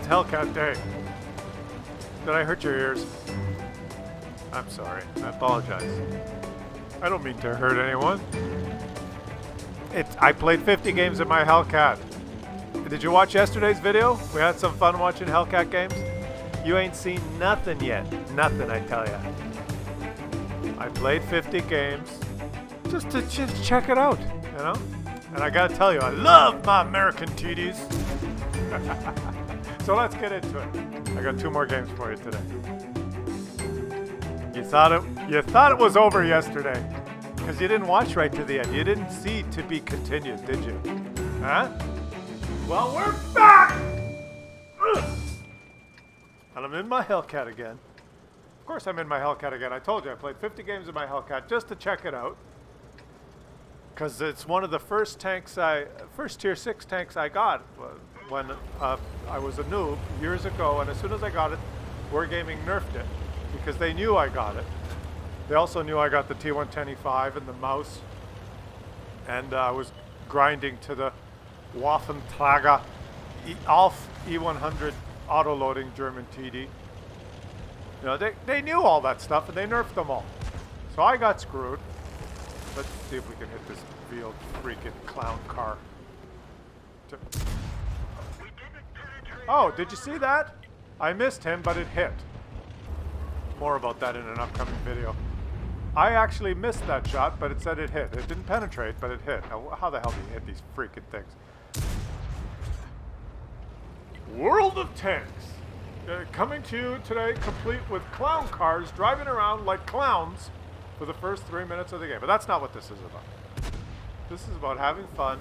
It's Hellcat Day. Did I hurt your ears? I'm sorry. I apologize. I don't mean to hurt anyone. I played 50 games in my Hellcat. Did you watch yesterday's video? We had some fun watching Hellcat games. You ain't seen nothing yet. Nothing, I tell ya. I played 50 games just to check it out, you know? And I gotta tell you, I love my American TDs. So let's get into it. I got 2 more games for you today. You thought it was over yesterday because you didn't watch right to the end. You didn't see to be continued, did you? Huh? Well, we're back! Ugh. And I'm in my Hellcat again. Of course I'm in my Hellcat again. I told you I played 50 games in my Hellcat just to check it out. Because it's one of the first tier 6 tanks I got when I was a noob years ago. And as soon as I got it, Wargaming nerfed it because they knew I got it. They also knew I got the T110E5 and the mouse. And I was grinding to the Waffenträger Alf E100 auto-loading German TD. You know, they knew all that stuff and they nerfed them all. So I got screwed. Let's see if we can hit this field freaking clown car. Oh, did you see that? I missed him, but it hit. More about that in an upcoming video. I actually missed that shot, but it said it hit. It didn't penetrate, but it hit. Now, how the hell do you hit these freaking things? World of Tanks. Coming to you today, complete with clown cars driving around like clowns for the first 3 minutes of the game. But that's not what this is about. This is about having fun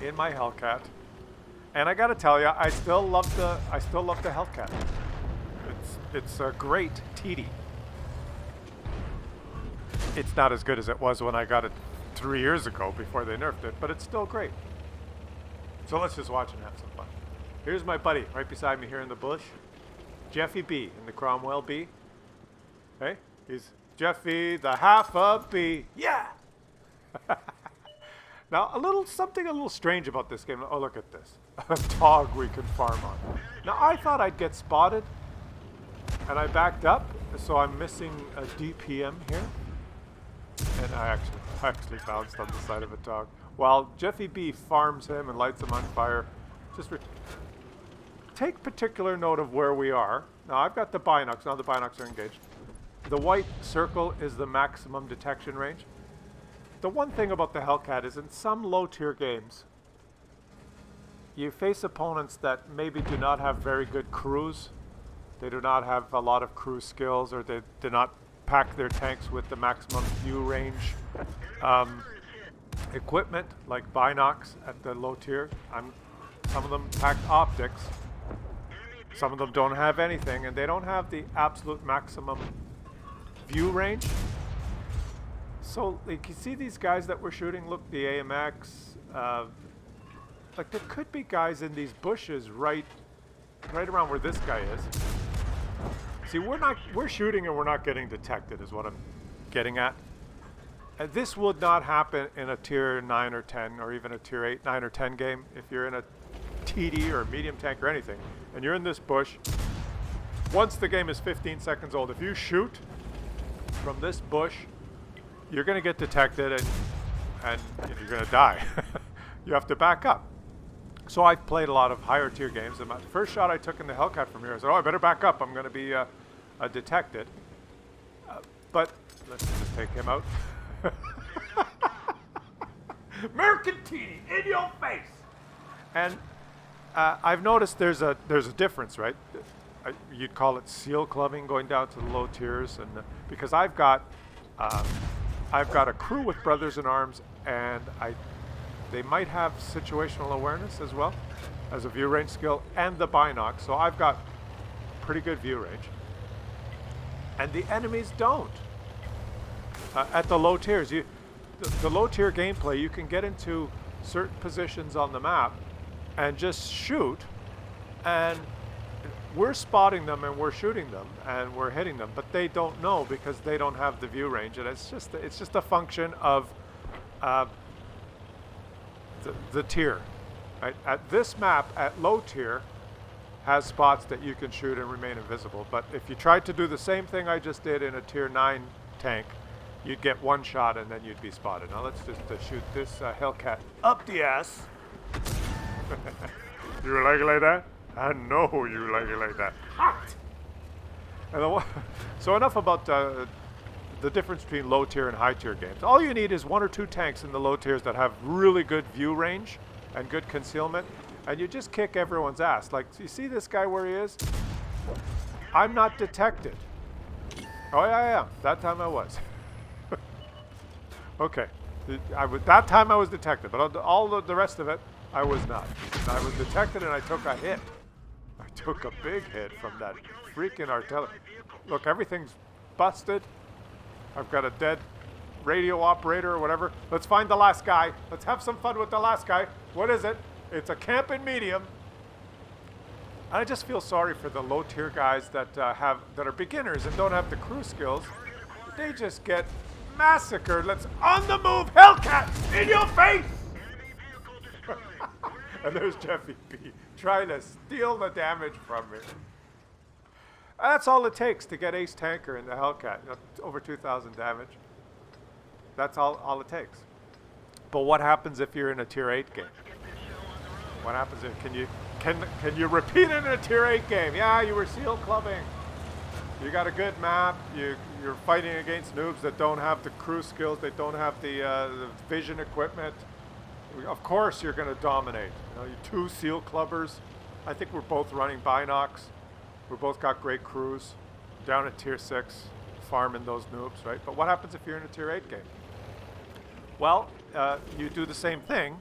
in my Hellcat. And I gotta tell you, I still love the Hellcat. It's a great TD. It's not as good as it was when I got it 3 years ago before they nerfed it, but it's still great. So let's just watch and have some fun. Here's my buddy right beside me here in the bush. Jeffy B in the Cromwell B. Hey, he's Jeffy the half a B. Yeah! Now, something a little strange about this game. Oh, look at this. A dog we can farm on. Now, I thought I'd get spotted, and I backed up, so I'm missing a DPM here. And I actually bounced on the side of a dog. While Jeffy B farms him and lights him on fire, take particular note of where we are. Now, I've got the binocs. Now the binocs are engaged. The white circle is the maximum detection range. The one thing about the Hellcat is in some low-tier games, you face opponents that maybe do not have very good crews. They do not have a lot of crew skills, or they do not pack their tanks with the maximum view range equipment, like binocs at the low tier. Some of them pack optics. Some of them don't have anything, and they don't have the absolute maximum view range. So, like, you see these guys that we're shooting, look, the AMX, like there could be guys in these bushes right around where this guy is. See, we're shooting and we're not getting detected is what I'm getting at. And this would not happen in a tier 9 or 10 or even a tier 8, 9 or 10 game. If you're in a TD or a medium tank or anything, and you're in this bush, once the game is 15 seconds old, if you shoot from this bush, you're going to get detected and you're going to die. You have to back up. So I've played a lot of higher tier games, and my first shot I took in the Hellcat from here, I said, oh, I better back up. I'm going to be detected. But let's just take him out. American TD in your face. And I've noticed there's a difference, right? You'd call it seal clubbing, going down to the low tiers, and because I've got a crew with brothers in arms, and they might have situational awareness as well as a view range skill and the binoc, so I've got pretty good view range. And the enemies don't. At the low tiers, the low tier gameplay, you can get into certain positions on the map and just shoot, and we're spotting them and we're shooting them and we're hitting them, but they don't know because they don't have the view range, and it's just a function of the tier. Right? At this map, at low tier, has spots that you can shoot and remain invisible. But if you tried to do the same thing I just did in a tier 9 tank, you'd get one shot and then you'd be spotted. Now let's just shoot this Hellcat up the ass. You like it like that? I know you like it like that. Hot! And so enough about the difference between low tier and high tier games. All you need is 1 or 2 tanks in the low tiers that have really good view range and good concealment, and you just kick everyone's ass. Like, you see this guy where he is? I'm not detected. Oh yeah, I am. That time I was. Okay. That time I was detected, but all the rest of it, I was not. I was detected and I took a hit. I took a big hit from that freaking artillery. Look, everything's busted. I've got a dead radio operator or whatever. Let's find the last guy. Let's have some fun with the last guy. What is it? It's a camping medium. I just feel sorry for the low tier guys that are beginners and don't have the crew skills. They just get massacred. Let's on the move, Hellcat, in your face! And there's Jeffy B trying to steal the damage from me. That's all it takes to get Ace Tanker in the Hellcat. You know, over 2,000 damage. That's all it takes. But what happens if you're in a tier 8 game? What happens if can you repeat it in a tier 8 game? Yeah, you were seal clubbing. You got a good map. You're fighting against noobs that don't have the crew skills. They don't have the vision equipment. Of course you're going to dominate. You know, you 2 seal clubbers. I think we're both running binocs. We both got great crews. Down at tier 6, farming those noobs, right? But what happens if you're in a tier 8 game? Well, you do the same thing,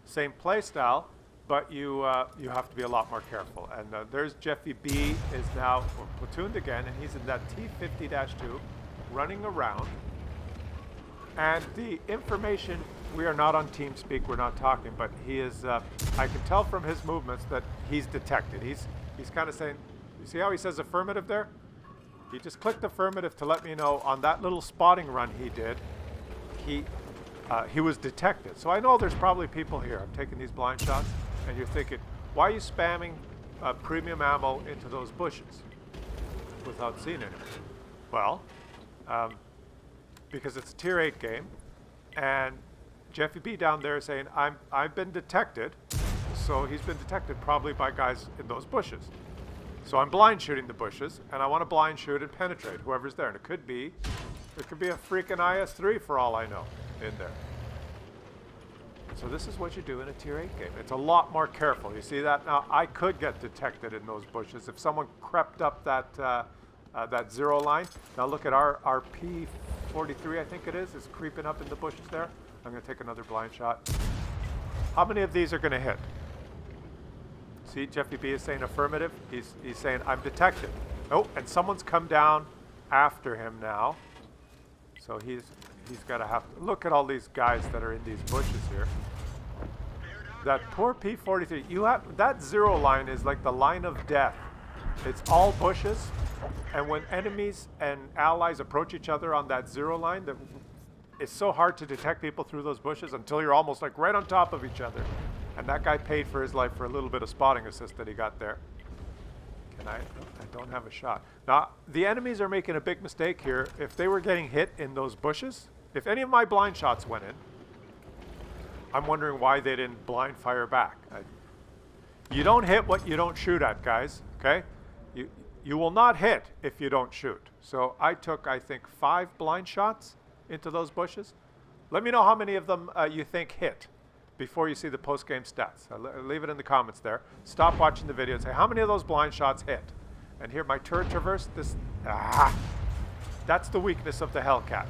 same play style, but you have to be a lot more careful. And there's Jeffy B is now platooned again, and he's in that T50-2 running around. And the information, we are not on TeamSpeak, we're not talking, but he is, I can tell from his movements that he's detected. He's kind of saying, you see how he says affirmative there? He just clicked affirmative to let me know on that little spotting run he did, he was detected. So I know there's probably people here. I'm taking these blind shots, and you're thinking, why are you spamming premium ammo into those bushes without seeing anything? Well, because it's a tier 8 game, and Jeffy B down there is saying, I've been detected, so he's been detected probably by guys in those bushes. So I'm blind shooting the bushes, and I want to blind shoot and penetrate whoever's there. And it could be a freaking IS-3 for all I know in there. So this is what you do in a tier 8 game. It's a lot more careful. You see that? Now, I could get detected in those bushes if someone crept up that 0 line. Now look at our P43, I think it is creeping up in the bushes there. I'm going to take another blind shot. How many of these are going to hit? See, Jeffy B is saying affirmative. He's saying, I'm detected. Oh, and someone's come down after him now. So he's got to have to look at all these guys that are in these bushes here. That poor P43, that 0 line is like the line of death. It's all bushes, and when enemies and allies approach each other on that 0 line, it's so hard to detect people through those bushes until you're almost like right on top of each other. And that guy paid for his life for a little bit of spotting assist that he got there. I don't have a shot. Now, the enemies are making a big mistake here. If they were getting hit in those bushes, if any of my blind shots went in, I'm wondering why they didn't blind fire back. You don't hit what you don't shoot at, guys, okay? You will not hit if you don't shoot. So I took, I think, 5 blind shots into those bushes. Let me know how many of them you think hit before you see the post-game stats. Leave it in the comments there. Stop watching the video and say, how many of those blind shots hit? And here, my turret traverse, that's the weakness of the Hellcat.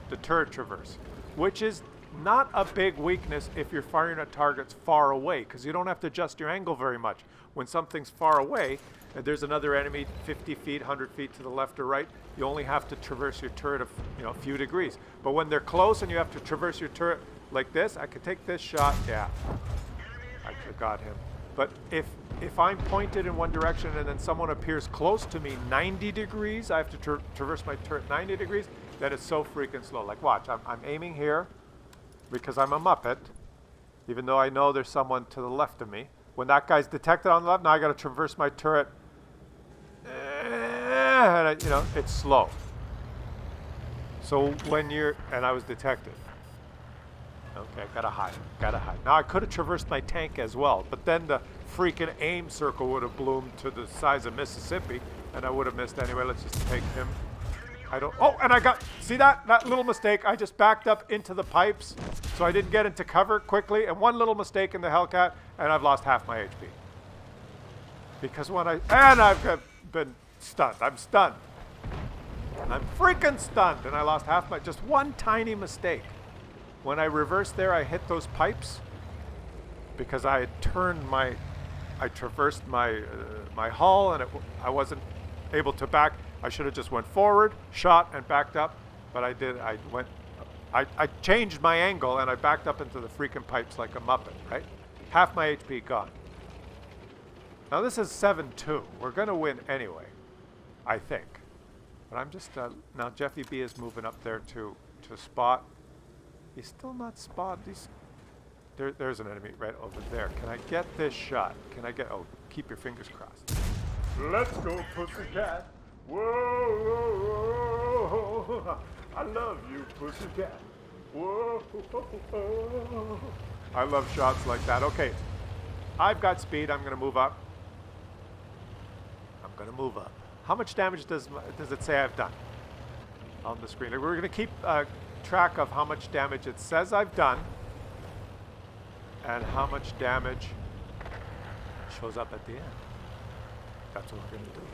The turret traverse, which is not a big weakness if you're firing at targets far away, because you don't have to adjust your angle very much. When something's far away, and there's another enemy 50 feet, 100 feet to the left or right, you only have to traverse your turret a few degrees. But when they're close and you have to traverse your turret like this, I could take this shot, yeah, I could have got him. But if I'm pointed in one direction and then someone appears close to me 90 degrees, I have to traverse my turret 90 degrees, then it's so freaking slow. Like, watch, I'm aiming here because I'm a Muppet, even though I know there's someone to the left of me. When that guy's detected on the left, now I got to traverse my turret. And you know, it's slow. So when you're, and I was detected. Okay, gotta hide. Now I could have traversed my tank as well, but then the freaking aim circle would have bloomed to the size of Mississippi, and I would have missed anyway. Let's just take him. I don't. Oh, and I got. See that little mistake? I just backed up into the pipes, so I didn't get into cover quickly. And one little mistake in the Hellcat, and I've lost half my HP. Because when I've been stunned. I'm stunned. I'm freaking stunned, and I lost half my. Just one tiny mistake. When I reversed there, I hit those pipes because I had turned I traversed my my hull, and I wasn't able to back. I should have just went forward, shot, and backed up, but I did. I changed my angle, and I backed up into the freaking pipes like a muppet, right? Half my HP gone. Now this is 7-2. We're going to win anyway, I think. But I'm just, now Jeffy B is moving up there to spot. He's still not spotted. There's an enemy right over there. Can I get this shot? Can I get, oh, keep your fingers crossed. Let's go, pussycat. Whoa, whoa, whoa. I love you, pussycat. Whoa, whoa. I love shots like that. Okay, I've got speed. I'm going to move up. How much damage does it say I've done on the screen? We're going to keep track of how much damage it says I've done and how much damage shows up at the end. That's what we're going to do.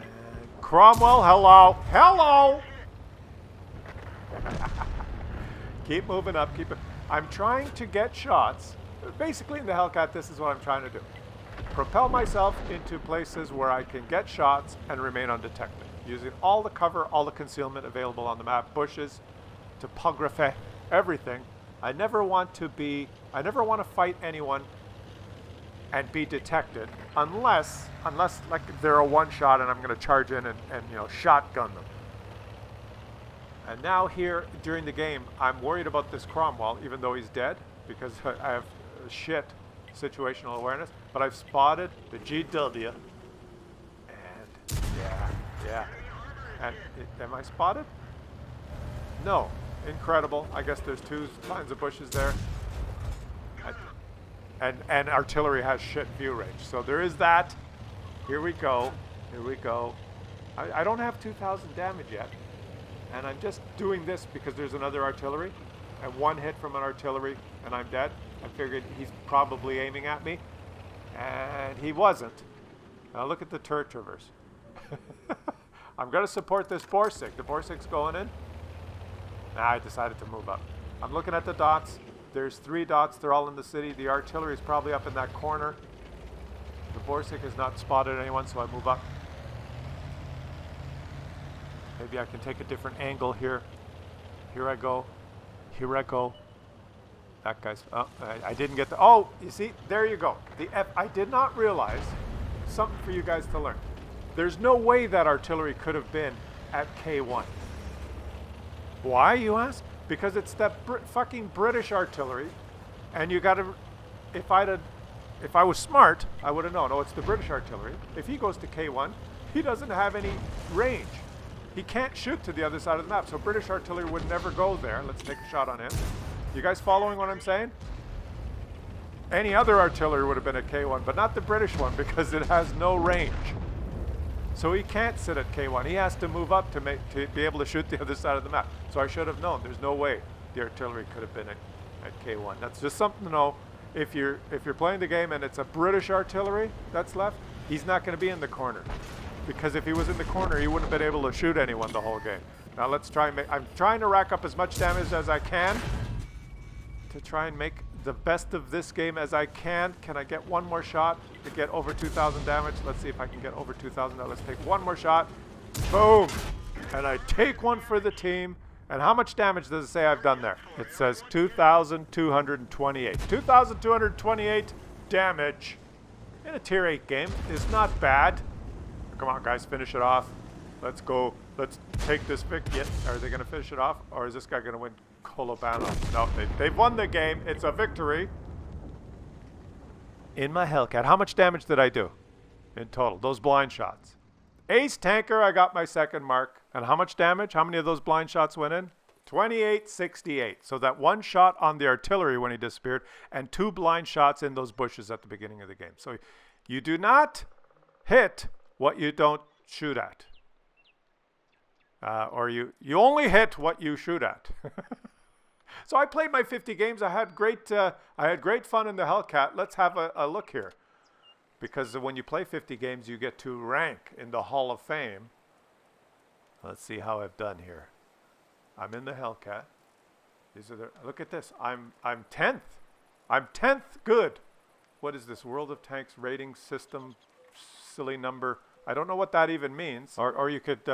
And Cromwell, hello. Hello! Keep moving up. I'm trying to get shots. Basically, in the Hellcat, this is what I'm trying to do. Propel myself into places where I can get shots and remain undetected, using all the cover, all the concealment available on the map, bushes, topography, everything. I never want to fight anyone and be detected unless like they're a one shot and I'm going to charge in and you know, shotgun them. And now here during the game, I'm worried about this Cromwell, even though he's dead, because I have shit situational awareness, but I've spotted the GW, and yeah, and am I spotted? No. Incredible. I guess there's two lines of bushes there, and artillery has shit view range, so there is that. Here we go. I don't have 2,000 damage yet, and I'm just doing this because there's another artillery, and one hit from an artillery and I'm dead. I figured he's probably aiming at me, and he wasn't. Now look at the turret traverse. I'm going to support this Borsig. The Borsig's going in. Nah, I decided to move up. I'm looking at the dots. There's 3 dots. They're all in the city. The artillery is probably up in that corner. The Borsig has not spotted anyone, so I move up. Maybe I can take a different angle here. Here I go. That guy's, oh, I didn't get the, oh, you see, there you go. I did not realize, something for you guys to learn. There's no way that artillery could have been at K1. Why, you ask? Because it's that fucking British artillery, and you gotta, if I was smart, I would have known, oh, it's the British artillery. If he goes to K1, he doesn't have any range. He can't shoot to the other side of the map, so British artillery would never go there. Let's take a shot on him. You guys following what I'm saying? Any other artillery would have been at K1, but not the British one because it has no range. So he can't sit at K1. He has to move up to be able to shoot the other side of the map. So I should have known. There's no way the artillery could have been at K1. That's just something to know. If you're playing the game and it's a British artillery that's left, he's not going to be in the corner. Because if he was in the corner, he wouldn't have been able to shoot anyone the whole game. Now let's try and I'm trying to rack up as much damage as I can to try and make the best of this game as I can. Can I get one more shot to get over 2,000 damage? Let's see if I can get over 2,000. Now let's take one more shot. Boom! And I take one for the team. And how much damage does it say I've done there? It says 2,228. 2,228 damage in a tier 8 game is not bad. Come on, guys, finish it off. Let's go. Let's take this victory. Are they going to finish it off? Or is this guy going to win Kolobano? No, they've won the game. It's a victory. in my Hellcat. How much damage did I do in total? Those blind shots. Ace Tanker, I got my second mark. And how much damage? How many of those blind shots went in? 2868. So that one shot on the artillery when he disappeared and 2 blind shots in those bushes at the beginning of the game. So you do not hit what you don't shoot at. Or you only hit what you shoot at. So I played my 50 games. I had great fun in the Hellcat. Let's have a look here. Because when you play 50 games, you get to rank in the Hall of Fame. Let's see how I've done here. I'm in the Hellcat. These are the, look at this. I'm 10th. I'm 10th good. What is this? World of Tanks rating system silly number. I don't know what that even means. Or you could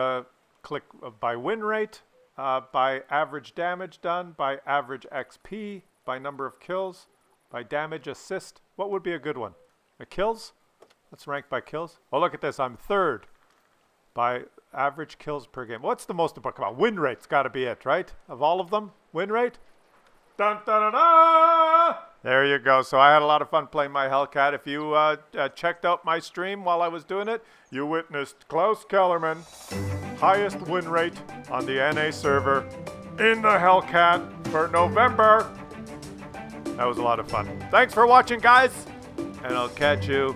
click by win rate, by average damage done, by average XP, by number of kills, by damage assist. What would be a good one? Kills? Let's rank by kills. Oh, look at this. I'm 3rd by average kills per game. What's the most important? Come on, win rate's got to be it, right? Of all of them, win rate. Dun, dun, dun, dun. There you go. So I had a lot of fun playing my Hellcat. If you checked out my stream while I was doing it, you witnessed Klaus Kellerman, highest win rate on the NA server in the Hellcat for November. That was a lot of fun. Thanks for watching, guys. And I'll catch you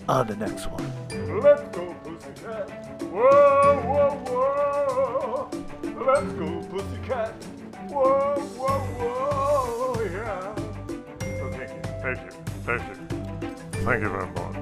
on the next one. Let's go, pussycat. Whoa, whoa, whoa. Let's go, pussycat. Whoa, whoa, whoa, yeah. So thank you. Thank you very much.